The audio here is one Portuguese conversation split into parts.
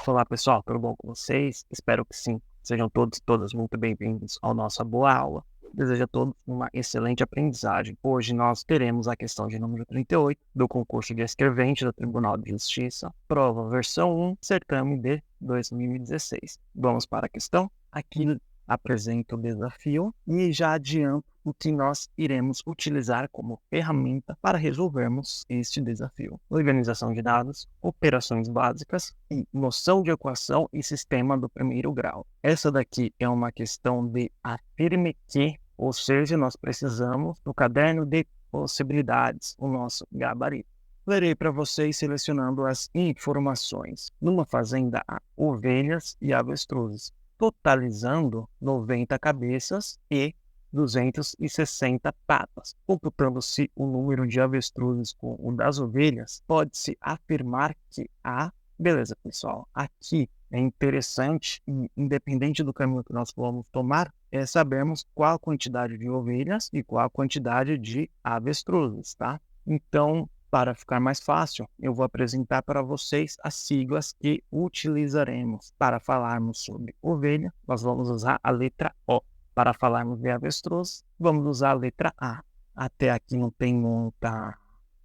Olá pessoal, tudo bom com vocês? Espero que sim. Sejam todos e todas muito bem-vindos à nossa boa aula. Desejo a todos uma excelente aprendizagem. Hoje nós teremos a questão de número 38 do concurso de escrevente do Tribunal de Justiça, prova versão 1, certame de 2016. Vamos para a questão? Aqui apresento o desafio e já adianto o que nós iremos utilizar como ferramenta para resolvermos este desafio. Organização de dados, operações básicas e noção de equação e sistema do primeiro grau. Essa daqui é uma questão de afirme que, ou seja, nós precisamos do caderno de possibilidades, o nosso gabarito. Lerei para vocês selecionando as informações. Numa fazenda há ovelhas e avestruzes, totalizando 90 cabeças e 260 patas. Computando-se o número de avestruzes com o das ovelhas, pode-se afirmar que há... Beleza, pessoal. Aqui é interessante, e independente do caminho que nós vamos tomar, é sabermos qual a quantidade de ovelhas e qual a quantidade de avestruzes, tá? Então, para ficar mais fácil, eu vou apresentar para vocês as siglas que utilizaremos. Para falarmos sobre ovelha, nós vamos usar a letra O. Para falarmos de avestruz, vamos usar a letra A. Até aqui não tem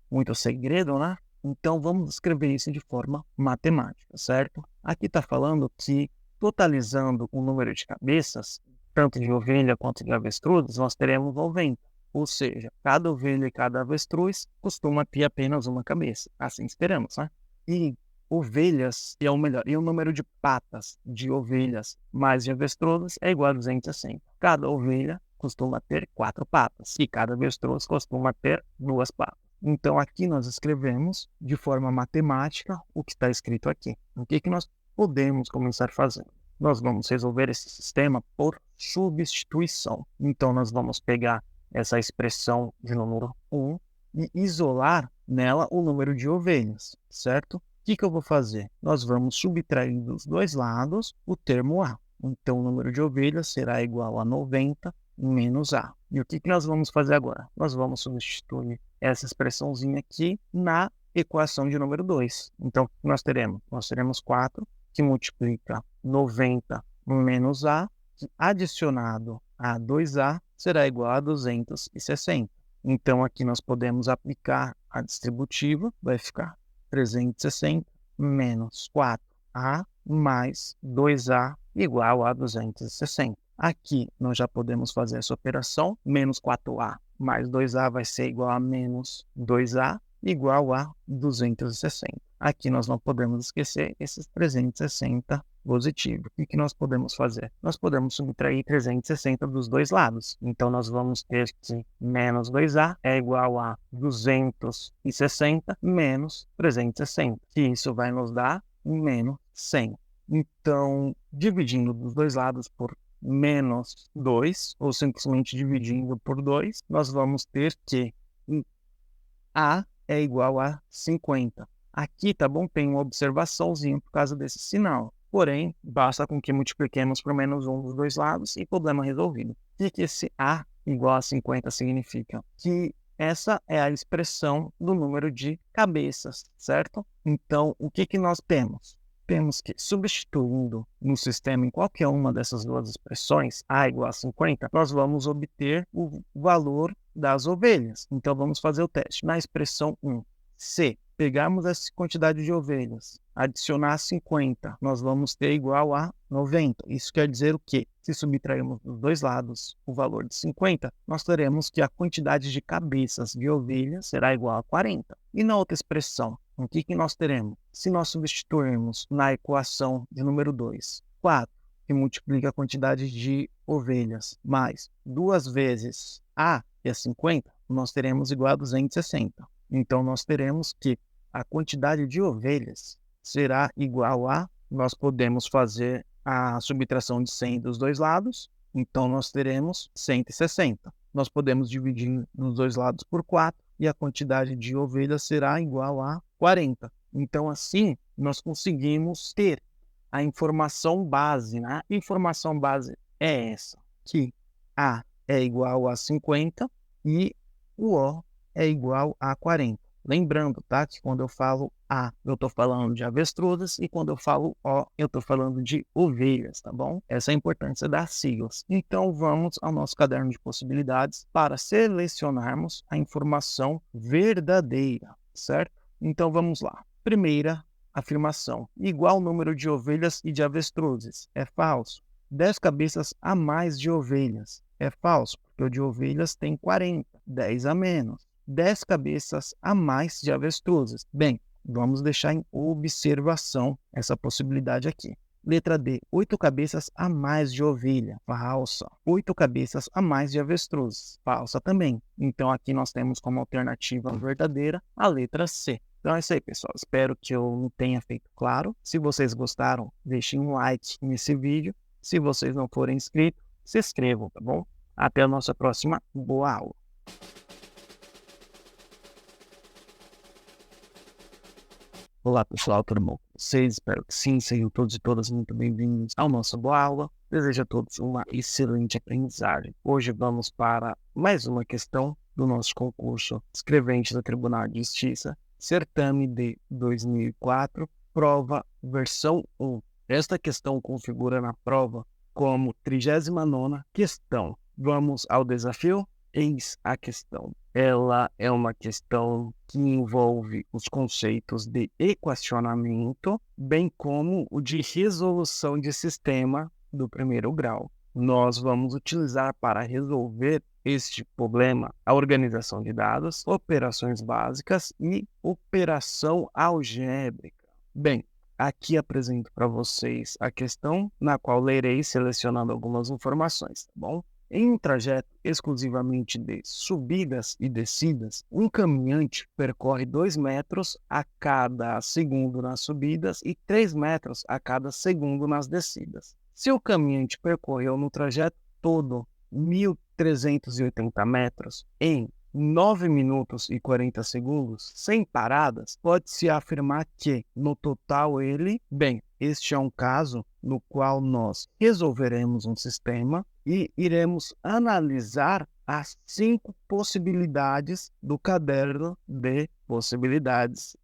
muito segredo, né? Então, vamos escrever isso de forma matemática, certo? Aqui está falando que, totalizando o número de cabeças, tanto de ovelha quanto de avestruz, nós teremos 90. Ou seja, cada ovelha e cada avestruz costuma ter apenas uma cabeça. Assim esperamos, né? E ovelhas é o melhor. E o número de patas de ovelhas mais de avestruzes é igual a 260. Cada ovelha costuma ter 4 patas e cada avestruz costuma ter 2 patas. Então, aqui nós escrevemos de forma matemática o que está escrito aqui. O que nós podemos começar fazendo? Nós vamos resolver esse sistema por substituição. Então, nós vamos pegar essa expressão de número 1 e isolar nela o número de ovelhas, certo? O que eu vou fazer? Nós vamos subtrair dos dois lados o termo A. Então, o número de ovelhas será igual a 90 menos A. E o que nós vamos fazer agora? Nós vamos substituir essa expressãozinha aqui na equação de número 2. Então, o que nós teremos? Nós teremos 4 que multiplica 90 menos A, que adicionado a 2A será igual a 260. Então, aqui nós podemos aplicar a distributiva, vai ficar 360 menos 4A mais 2A igual a 260. Aqui nós já podemos fazer essa operação, menos 4A mais 2A vai ser igual a menos 2A igual a 260. Aqui nós não podemos esquecer esses 360 positivo. O que nós podemos fazer? Nós podemos subtrair 360 dos dois lados. Então, nós vamos ter que menos 2A é igual a 260 menos 360. E isso vai nos dar menos 100. Então, dividindo dos dois lados por menos 2, ou simplesmente dividindo por 2, nós vamos ter que A é igual a 50. Aqui, tá bom? Tem uma observaçãozinha por causa desse sinal. Porém, basta com que multipliquemos por menos 1 dos dois lados e problema resolvido. O que esse A igual a 50 significa? Que essa é a expressão do número de cabeças, certo? Então, o que nós temos? Temos que, substituindo no sistema em qualquer uma dessas duas expressões, A igual a 50, nós vamos obter o valor das ovelhas. Então, vamos fazer o teste. Na expressão 1, se pegarmos essa quantidade de ovelhas, adicionar 50, nós vamos ter igual a 90. Isso quer dizer o quê? Se subtrairmos dos dois lados o valor de 50, nós teremos que a quantidade de cabeças de ovelhas será igual a 40. E na outra expressão, o que nós teremos? Se nós substituirmos na equação de número 2, 4, que multiplica a quantidade de ovelhas, mais 2 vezes A, que é 50, nós teremos igual a 260. Então, nós teremos que a quantidade de ovelhas será igual a... Nós podemos fazer a subtração de 100 dos dois lados, então nós teremos 160. Nós podemos dividir nos dois lados por 4 e a quantidade de ovelhas será igual a 40. Então, assim, nós conseguimos ter a informação base, né? A informação base é essa, que A é igual a 50 e o O é igual a 40. Lembrando, tá, que quando eu falo A, eu estou falando de avestruzes, e quando eu falo O, eu estou falando de ovelhas, tá bom? Essa é a importância das siglas. Então, vamos ao nosso caderno de possibilidades para selecionarmos a informação verdadeira, certo? Então, vamos lá. Primeira afirmação: igual número de ovelhas e de avestruzes. É falso. 10 cabeças a mais de ovelhas. É falso, porque o de ovelhas tem 40, 10 a menos. 10 cabeças a mais de avestruzes. Bem, vamos deixar em observação essa possibilidade aqui. Letra D, 8 cabeças a mais de ovelha. Falsa. 8 cabeças a mais de avestruzes. Falsa também. Então, aqui nós temos como alternativa verdadeira a letra C. Então é isso aí, pessoal. Espero que eu tenha feito claro. Se vocês gostaram, deixem um like nesse vídeo. Se vocês não forem inscritos, se inscrevam, tá bom? Até a nossa próxima boa aula. Olá, pessoal, tudo bom com vocês? Espero que sim, sejam todos e todas muito bem-vindos ao nosso boa aula. Desejo a todos uma excelente aprendizagem. Hoje vamos para mais uma questão do nosso concurso Escrevente do Tribunal de Justiça, Certame de 2004, prova versão 1. Esta questão configura na prova como 39ª questão. Vamos ao desafio? Eis a questão. Ela é uma questão que envolve os conceitos de equacionamento, bem como o de resolução de sistema do primeiro grau. Nós vamos utilizar para resolver este problema a organização de dados, operações básicas e operação algébrica. Bem, aqui apresento para vocês a questão, na qual lerei selecionando algumas informações, tá bom? Em um trajeto exclusivamente de subidas e descidas, um caminhante percorre 2 metros a cada segundo nas subidas e 3 metros a cada segundo nas descidas. Se o caminhante percorreu no trajeto todo 1.380 metros em 9 minutos e 40 segundos, sem paradas, pode-se afirmar que, no total, este é um caso no qual nós resolveremos um sistema e iremos analisar as 5 possibilidades do caderno de possibilidades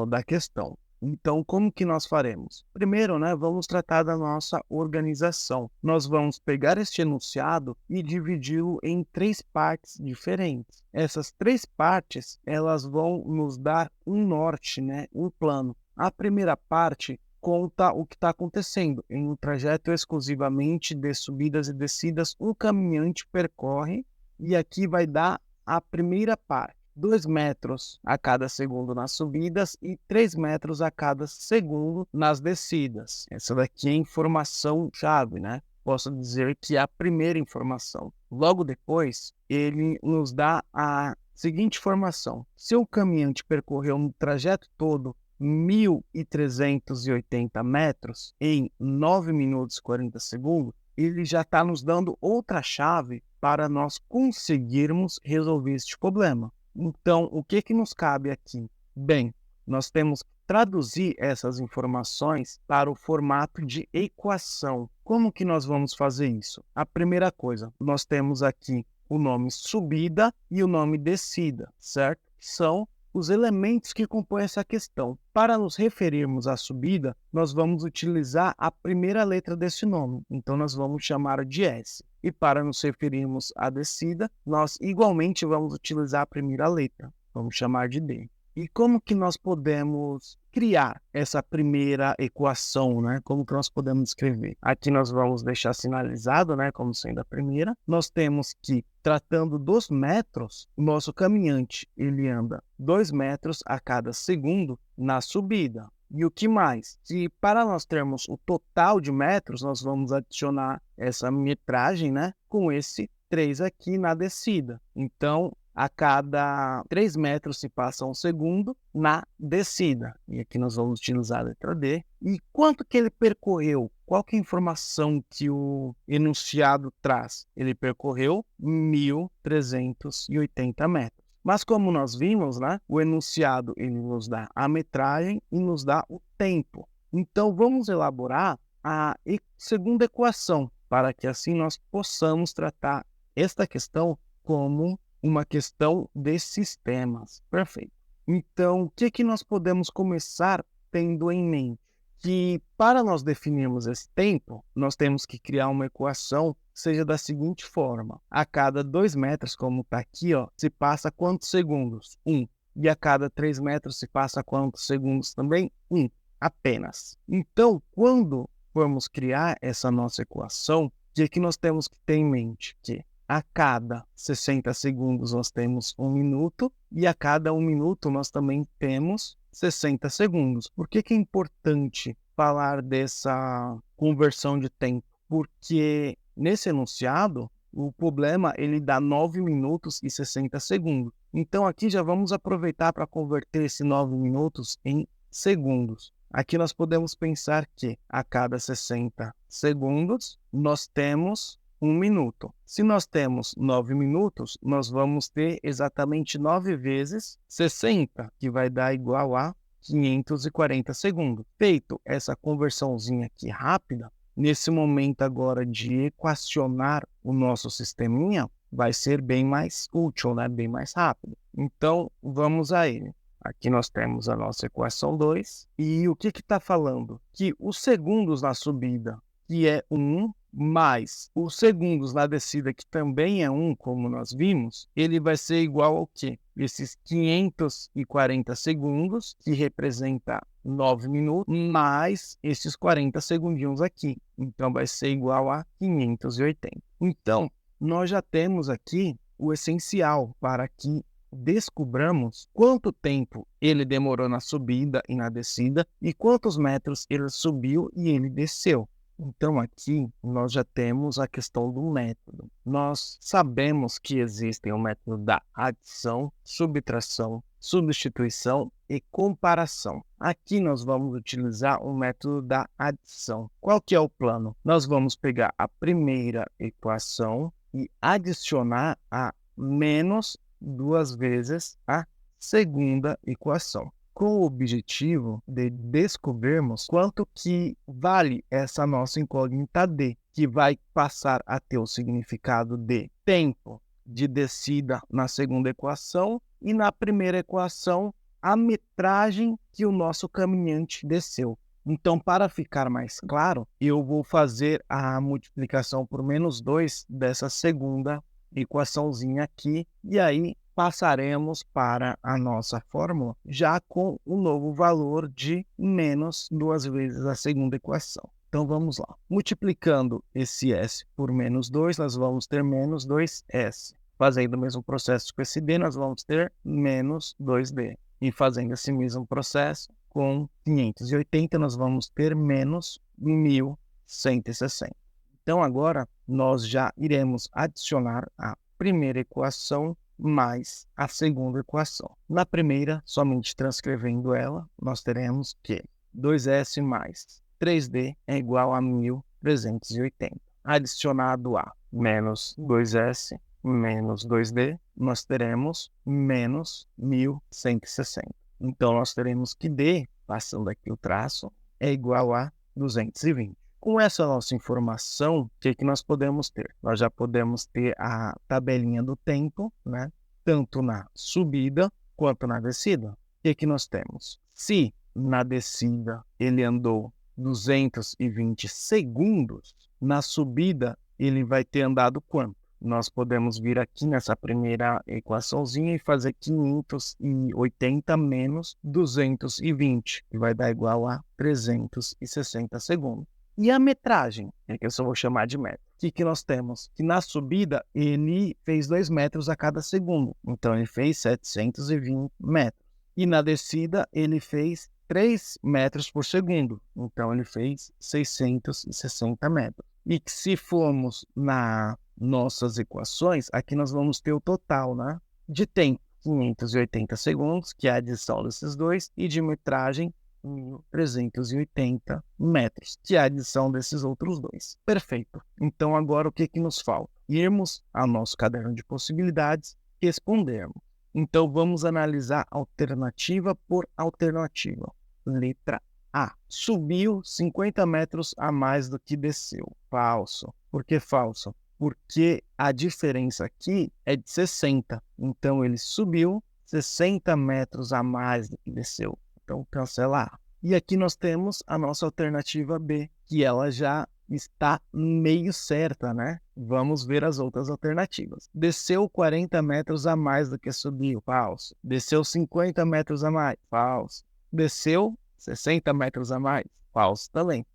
da questão. Então, como que nós faremos? Primeiro, vamos tratar da nossa organização. Nós vamos pegar este enunciado e dividi-lo em 3 partes diferentes. Essas 3 partes, elas vão nos dar um norte, um plano. A primeira parte conta o que está acontecendo. Em um trajeto exclusivamente de subidas e descidas, um caminhante percorre, e aqui vai dar a primeira parte. 2 metros a cada segundo nas subidas e 3 metros a cada segundo nas descidas. Essa daqui é a informação-chave, Posso dizer que é a primeira informação. Logo depois, ele nos dá a seguinte informação. Se o caminhante percorreu no trajeto todo 1.380 metros em 9 minutos e 40 segundos, ele já está nos dando outra chave para nós conseguirmos resolver este problema. Então, o que nos cabe aqui? Bem, nós temos que traduzir essas informações para o formato de equação. Como que nós vamos fazer isso? A primeira coisa, nós temos aqui o nome subida e o nome descida, certo? São os elementos que compõem essa questão. Para nos referirmos à subida, nós vamos utilizar a primeira letra desse nome. Então, nós vamos chamar de S. E para nos referirmos à descida, nós igualmente vamos utilizar a primeira letra. Vamos chamar de D. E como que nós podemos criar essa primeira equação, Como que nós podemos escrever? Aqui nós vamos deixar sinalizado, como sendo a primeira. Nós temos que, tratando dos metros, o nosso caminhante, ele anda 2 metros a cada segundo na subida. E o que mais? Se para nós termos o total de metros, nós vamos adicionar essa metragem, com esse 3 aqui na descida. Então, a cada 3 metros se passa 1 segundo na descida. E aqui nós vamos utilizar a letra D. E quanto que ele percorreu? Qual que é a informação que o enunciado traz? Ele percorreu 1.380 metros. Mas como nós vimos, o enunciado ele nos dá a metragem e nos dá o tempo. Então, vamos elaborar a segunda equação, para que assim nós possamos tratar esta questão como uma questão de sistemas. Perfeito. Então, o que nós podemos começar tendo em mente? Que para nós definirmos esse tempo, nós temos que criar uma equação que seja da seguinte forma: a cada 2 metros, como está aqui, ó, se passa quantos segundos? 1. E a cada 3 metros se passa quantos segundos também? 1. Apenas. Então, quando formos criar essa nossa equação, o que nós temos que ter em mente? Que a cada 60 segundos nós temos 1 minuto e a cada 1 minuto nós também temos 60 segundos. Por que é importante falar dessa conversão de tempo? Porque nesse enunciado, o problema ele dá 9 minutos e 60 segundos. Então aqui já vamos aproveitar para converter esse 9 minutos em segundos. Aqui nós podemos pensar que a cada 60 segundos nós temos 1 minuto. Se nós temos 9 minutos, nós vamos ter exatamente 9 vezes 60, que vai dar igual a 540 segundos. Feito essa conversãozinha aqui rápida, nesse momento agora de equacionar o nosso sisteminha, vai ser bem mais útil, né? Bem mais rápido. Então, vamos a ele. Aqui nós temos a nossa equação 2. E o que está falando? Que os segundos na subida, que é 1, mais os segundos na descida, que também é 1, como nós vimos, ele vai ser igual ao quê? Esses 540 segundos, que representa 9 minutos, mais esses 40 segundinhos aqui. Então, vai ser igual a 580. Então, nós já temos aqui o essencial para que descobramos quanto tempo ele demorou na subida e na descida e quantos metros ele subiu e ele desceu. Então, aqui nós já temos a questão do método. Nós sabemos que existem o método da adição, subtração, substituição e comparação. Aqui nós vamos utilizar o método da adição. Qual que é o plano? Nós vamos pegar a primeira equação e adicionar a menos 2 vezes a segunda equação, com o objetivo de descobrirmos quanto que vale essa nossa incógnita D, que vai passar a ter o significado de tempo de descida na segunda equação e na primeira equação a metragem que o nosso caminhante desceu. Então, para ficar mais claro, eu vou fazer a multiplicação por menos 2 dessa segunda equaçãozinha aqui, e aí passaremos para a nossa fórmula já com o novo valor de menos 2 vezes a segunda equação. Então, vamos lá. Multiplicando esse S por menos 2, nós vamos ter menos 2S. Fazendo o mesmo processo com esse D, nós vamos ter menos 2D. E fazendo esse mesmo processo com 580, nós vamos ter menos 1.160. Então, agora, nós já iremos adicionar a primeira equação mais a segunda equação. Na primeira, somente transcrevendo ela, nós teremos que 2S mais 3D é igual a 1.380. Adicionado a menos 2S menos 2D, nós teremos menos 1.160. Então, nós teremos que D, passando aqui o traço, é igual a 220. Com essa nossa informação, o que nós podemos ter? Nós já podemos ter a tabelinha do tempo, né? Tanto na subida quanto na descida. O que nós temos? Se na descida ele andou 220 segundos, na subida ele vai ter andado quanto? Nós podemos vir aqui nessa primeira equaçãozinha e fazer 580 menos 220, que vai dar igual a 360 segundos. E a metragem, que eu só vou chamar de metro. O que nós temos? Que na subida ele fez 2 metros a cada segundo, então ele fez 720 metros. E na descida ele fez 3 metros por segundo, então ele fez 660 metros. E que se formos nas nossas equações, aqui nós vamos ter o total, né, de tempo, 580 segundos, que é a adição desses dois, e de metragem, 1.380 metros, que é a adição desses outros dois. Perfeito. Então, agora o que nos falta? Irmos ao nosso caderno de possibilidades e respondermos. Então, vamos analisar alternativa por alternativa. Letra A. Subiu 50 metros a mais do que desceu. Falso. Por que falso? Porque a diferença aqui é de 60. Então, ele subiu 60 metros a mais do que desceu. Então, cancelar. E aqui nós temos a nossa alternativa B, que ela já está meio certa, né? Vamos ver as outras alternativas. Desceu 40 metros a mais do que subiu, falso. Desceu 50 metros a mais, falso. Desceu 60 metros a mais, falso também.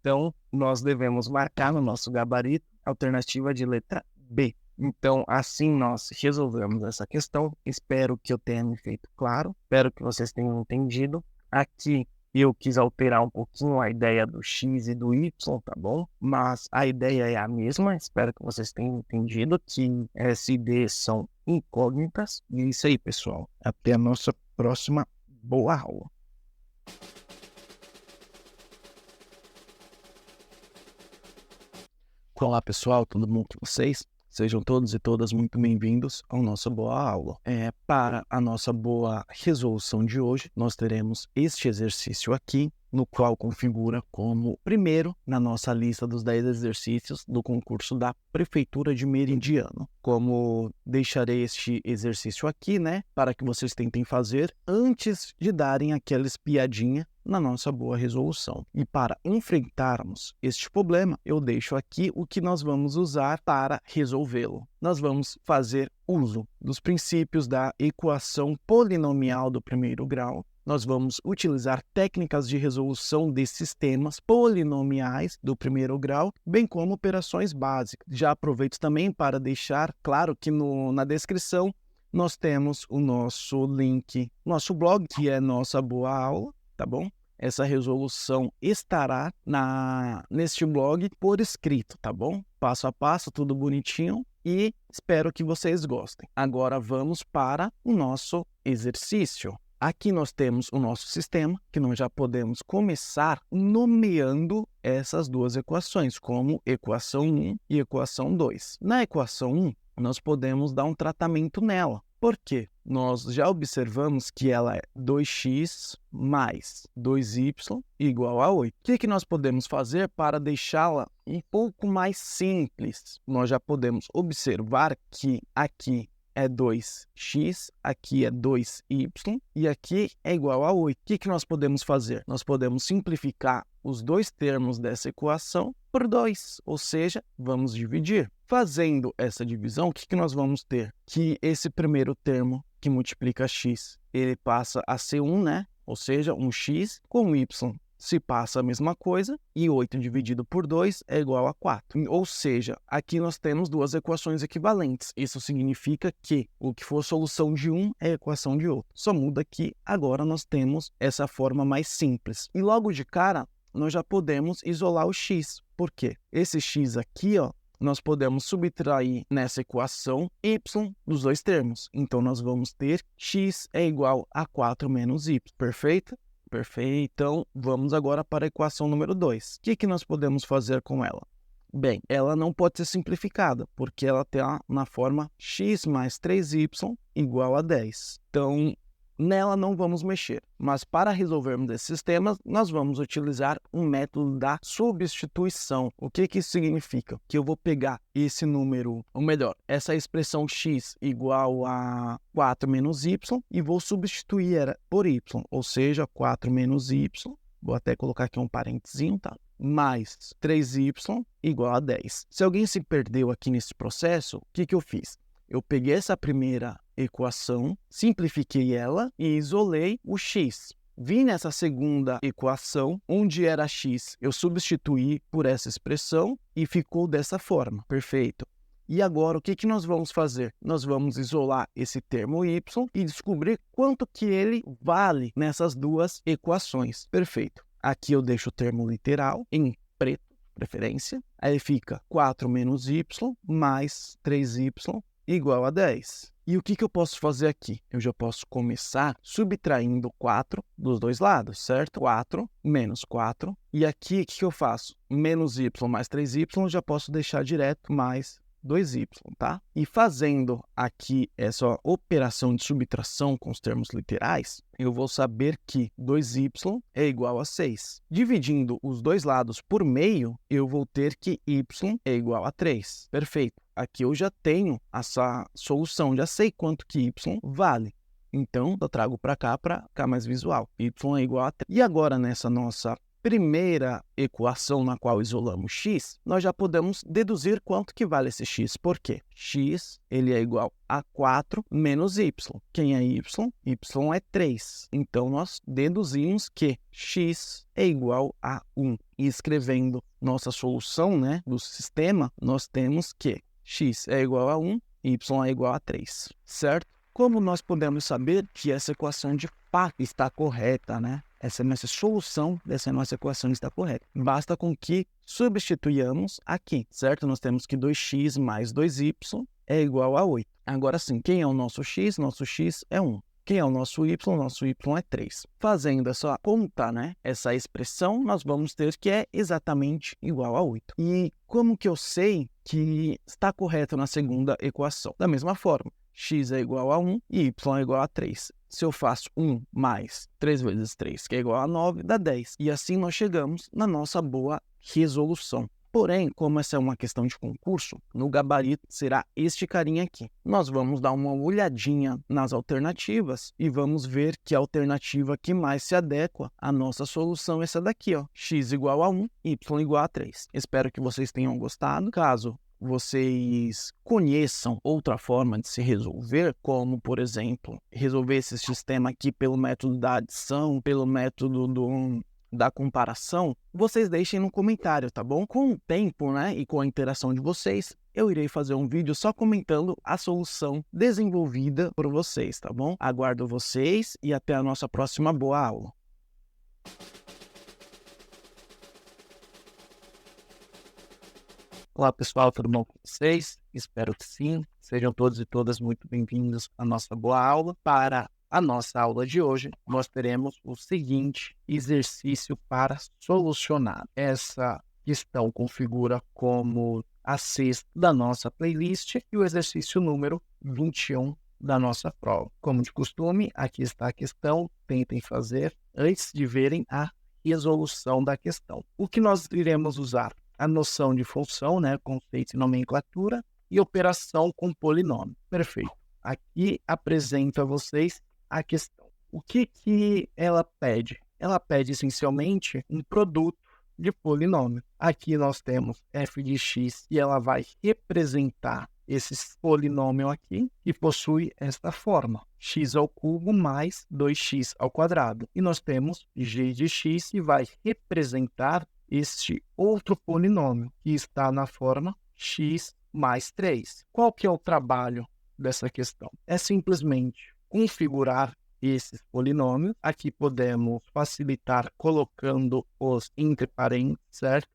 Então, nós devemos marcar no nosso gabarito a alternativa de letra B. Então, assim nós resolvemos essa questão. Espero que eu tenha me feito claro. Espero que vocês tenham entendido. Aqui eu quis alterar um pouquinho a ideia do X e do Y, tá bom? Mas a ideia é a mesma. Espero que vocês tenham entendido que S e D são incógnitas. E é isso aí, pessoal. Até a nossa próxima boa aula. Olá pessoal, tudo bom com vocês? Sejam todos e todas muito bem-vindos à nossa boa aula. Para a nossa boa resolução de hoje, nós teremos este exercício aqui, no qual configura como primeiro na nossa lista dos 10 exercícios do concurso da Prefeitura de Meridiano. Como deixarei este exercício aqui, para que vocês tentem fazer antes de darem aquela espiadinha na nossa boa resolução. E para enfrentarmos este problema, eu deixo aqui o que nós vamos usar para resolvê-lo. Nós vamos fazer uso dos princípios da equação polinomial do primeiro grau. Nós vamos utilizar técnicas de resolução de sistemas polinomiais do primeiro grau, bem como operações básicas. Já aproveito também para deixar claro que na descrição nós temos o nosso link, nosso blog, que é nossa boa aula, tá bom? Essa resolução estará neste blog por escrito, tá bom? Passo a passo, tudo bonitinho, e espero que vocês gostem. Agora vamos para o nosso exercício. Aqui nós temos o nosso sistema, que nós já podemos começar nomeando essas duas equações, como equação 1 e equação 2. Na equação 1, nós podemos dar um tratamento nela. Por quê? Nós já observamos que ela é 2x mais 2y igual a 8. O que nós podemos fazer para deixá-la um pouco mais simples? Nós já podemos observar que aqui é 2x, aqui é 2y e aqui é igual a 8. O que nós podemos fazer? Nós podemos simplificar os dois termos dessa equação por 2, ou seja, vamos dividir. Fazendo essa divisão, o que nós vamos ter? Que esse primeiro termo que multiplica x, ele passa a ser 1, Ou seja, 1x com y se passa a mesma coisa, e 8 dividido por 2 é igual a 4. Ou seja, aqui nós temos duas equações equivalentes. Isso significa que o que for solução de um é a equação de outro. Só muda que agora nós temos essa forma mais simples. E logo de cara, nós já podemos isolar o x. Por quê? Esse x aqui, nós podemos subtrair nessa equação y dos dois termos. Então, nós vamos ter x é igual a 4 menos y. Perfeito? Perfeito. Então, vamos agora para a equação número 2. O que nós podemos fazer com ela? Bem, ela não pode ser simplificada, porque ela está na forma x mais 3y igual a 10. Então, nela não vamos mexer, mas para resolvermos esse sistema, nós vamos utilizar um método da substituição. O que isso significa? Que eu vou pegar esse número, ou melhor, essa expressão x igual a 4 menos y e vou substituir ela por y, ou seja, 4 menos y, vou até colocar aqui um parentezinho, tá? Mais 3y igual a 10. Se alguém se perdeu aqui nesse processo, o que eu fiz? Eu peguei essa primeira equação, simplifiquei ela e isolei o x. Vim nessa segunda equação, onde era x, eu substituí por essa expressão e ficou dessa forma. Perfeito. E agora, o que nós vamos fazer? Nós vamos isolar esse termo y e descobrir quanto que ele vale nessas duas equações. Perfeito. Aqui eu deixo o termo literal em preto, preferência. Aí fica 4 menos y mais 3y igual a 10. E o que eu posso fazer aqui? Eu já posso começar subtraindo 4 dos dois lados, certo? 4 menos 4. E aqui, o que eu faço? Menos y mais 3y, eu já posso deixar direto mais 2y, tá? E fazendo aqui essa operação de subtração com os termos literais, eu vou saber que 2y é igual a 6. Dividindo os dois lados por meio, eu vou ter que y é igual a 3. Perfeito. Aqui eu já tenho essa solução, já sei quanto que y vale. Então, eu trago para cá ficar mais visual. Y é igual a 3. E agora, nessa nossa primeira equação na qual isolamos x, nós já podemos deduzir quanto que vale esse x. Por quê? X ele é igual a 4 menos y. Quem é y? Y é 3. Então, nós deduzimos que x é igual a 1. E escrevendo nossa solução, né, do sistema, nós temos que x é igual a 1, y é igual a 3, certo? Como nós podemos saber que essa equação de fato está correta, né? Essa nossa solução dessa nossa equação está correta. Basta com que substituamos aqui, certo? Nós temos que 2x mais 2y é igual a 8. Agora sim, quem é o nosso x? Nosso x é 1. Quem é o nosso y? Nosso y é 3. Fazendo essa conta, né? Essa expressão, nós vamos ter que é exatamente igual a 8. E como que eu sei que está correto na segunda equação? Da mesma forma, x é igual a 1 e y é igual a 3. Se eu faço 1 mais 3 vezes 3, que é igual a 9, dá 10. E assim nós chegamos na nossa boa resolução. Porém, como essa é uma questão de concurso, no gabarito será este carinha aqui. Nós vamos dar uma olhadinha nas alternativas e vamos ver que a alternativa que mais se adequa à nossa solução é essa daqui, ó. X igual a 1, y igual a 3. Espero que vocês tenham gostado. Caso vocês conheçam outra forma de se resolver, como, por exemplo, resolver esse sistema aqui pelo método da adição, pelo método da comparação, vocês deixem no comentário, tá bom? Com o tempo, né, e com a interação de vocês, eu irei fazer um vídeo só comentando a solução desenvolvida por vocês, tá bom? Aguardo vocês e até a nossa próxima boa aula. Olá pessoal, tudo bom com vocês? Espero que sim. Sejam todos e todas muito bem-vindos à nossa boa aula. Para a nossa aula de hoje, nós teremos o seguinte exercício para solucionar. Essa questão configura como a sexta da nossa playlist e o exercício número 21 da nossa prova. Como de costume, aqui está a questão. Tentem fazer antes de verem a resolução da questão. O que nós iremos usar? A noção de função, né, conceito e nomenclatura, e operação com polinômio. Perfeito. Aqui apresento a vocês a questão. O que ela pede? Ela pede essencialmente um produto de polinômio. Aqui nós temos f de x e ela vai representar esse polinômio aqui, que possui esta forma: x ao cubo mais 2x ao quadrado. E nós temos g de x que vai representar este outro polinômio, que está na forma x mais 3. Qual que é o trabalho dessa questão? É simplesmente configurar esses polinômios. Aqui podemos facilitar colocando os entre parênteses, certo?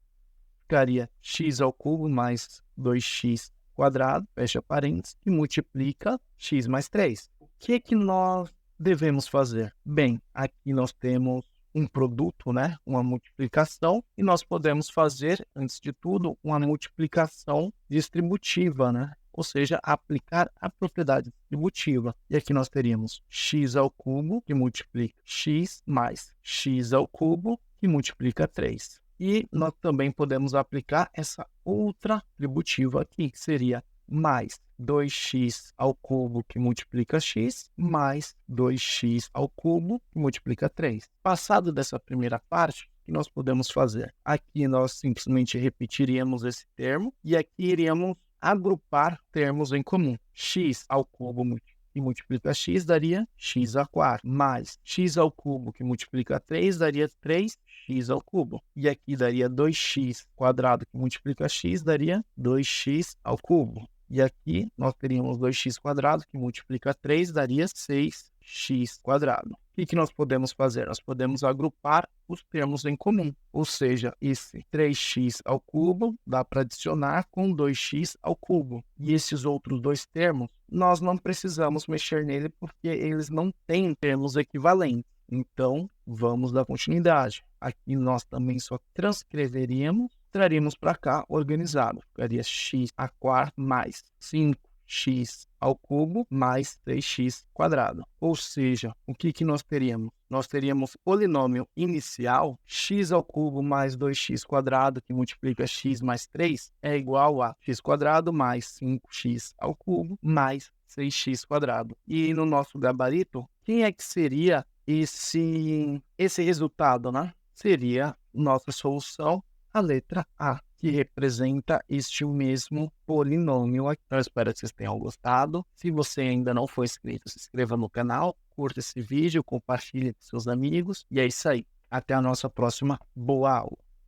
Ficaria x ao cubo mais 2x quadrado, fecha parênteses, e multiplica x mais 3. O que nós devemos fazer? Bem, aqui nós temos um produto, né? Uma multiplicação, e nós podemos fazer, antes de tudo, uma multiplicação distributiva, né? Ou seja, aplicar a propriedade distributiva. E aqui nós teríamos x ao cubo, que multiplica x, mais x ao cubo, que multiplica 3. E nós também podemos aplicar essa outra distributiva aqui, que seria mais 2x ao cubo, que multiplica x, mais 2x ao cubo, que multiplica 3. Passado dessa primeira parte, o que nós podemos fazer? Aqui nós simplesmente repetiríamos esse termo, e aqui iríamos agrupar termos em comum. X ao cubo que multiplica x daria x a quatro, mais x ao cubo que multiplica 3 daria 3x ao cubo. E aqui daria 2x quadrado que multiplica x daria 2x ao cubo. E aqui nós teríamos 2x quadrado que multiplica 3 daria 6x quadrado. O que nós podemos fazer? Nós podemos agrupar os termos em comum. Ou seja, esse 3x ao cubo dá para adicionar com 2x ao cubo. E esses outros dois termos, nós não precisamos mexer nele porque eles não têm termos equivalentes. Então, vamos dar continuidade. Aqui nós também só transcreveríamos, traríamos para cá organizado. Ficaria x a quarto mais 5x ao cubo mais 3x quadrado. Ou seja, o que nós teríamos? Nós teríamos polinômio inicial, x ao cubo mais 2x quadrado, que multiplica x mais 3, é igual a x quadrado mais 5x ao cubo mais 6x². E no nosso gabarito, quem é que seria esse resultado, né? Seria nossa solução, a letra A, que representa este mesmo polinômio aqui. Então, eu espero que vocês tenham gostado. Se você ainda não for inscrito, se inscreva no canal, curta esse vídeo, compartilhe com seus amigos. E é isso aí. Até a nossa próxima boa aula.